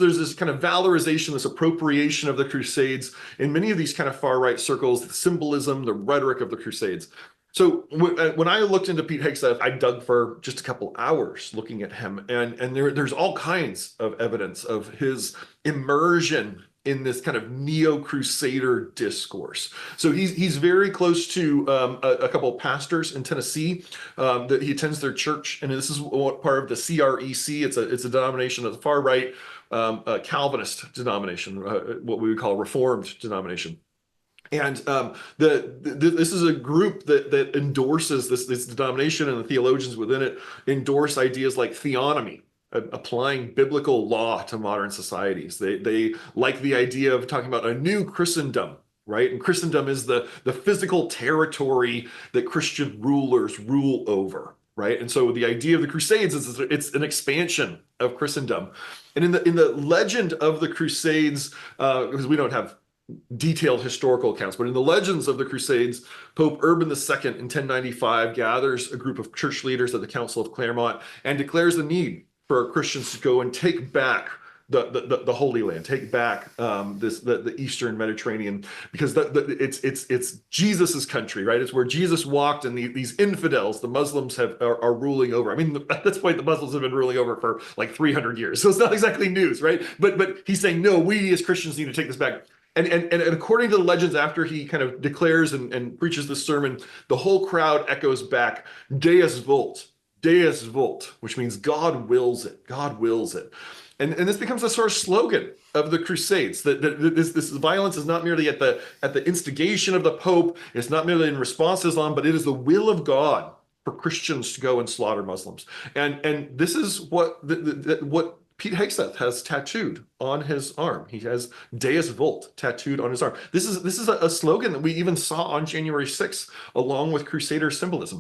there's this kind of valorization, this appropriation of the Crusades in many of these kind of far-right circles, the symbolism, the rhetoric of the Crusades. So when I looked into Pete Hegseth, I dug for just a couple hours looking at him, and there's all kinds of evidence of his immersion in this kind of neo-crusader discourse. So he's very close to a couple of pastors in Tennessee that he attends their church, and this is part of the CREC. It's a denomination of the far right Calvinist denomination, what we would call a Reformed denomination. And this is a group that endorses this denomination, and the theologians within it endorse ideas like theonomy, applying biblical law to modern societies. They like the idea of talking about a new Christendom, right? And Christendom is the physical territory that Christian rulers rule over, right? And so the idea of the Crusades is it's an expansion of Christendom. And in the legend of the Crusades, because we don't have detailed historical accounts, but in the legends of the Crusades, Pope Urban II in 1095 gathers a group of church leaders at the Council of Clermont and declares the need for Christians to go and take back the Holy Land, take back the Eastern Mediterranean, because it's Jesus's country, right? It's where Jesus walked, and these infidels, the Muslims, are ruling over. I mean, at this point, the Muslims have been ruling over for like 300 years, so it's not exactly news, right? But he's saying, no, we as Christians need to take this back. And according to the legends, after he kind of declares and preaches this sermon, the whole crowd echoes back, Deus vult, which means God wills it, God wills it. And this becomes a sort of slogan of the Crusades, that this violence is not merely at the instigation of the Pope, it's not merely in response to Islam, but it is the will of God for Christians to go and slaughter Muslims. And this is what Pete Hegseth has tattooed on his arm. He has Deus Vult tattooed on his arm. This is a slogan that we even saw on January 6th, along with Crusader symbolism.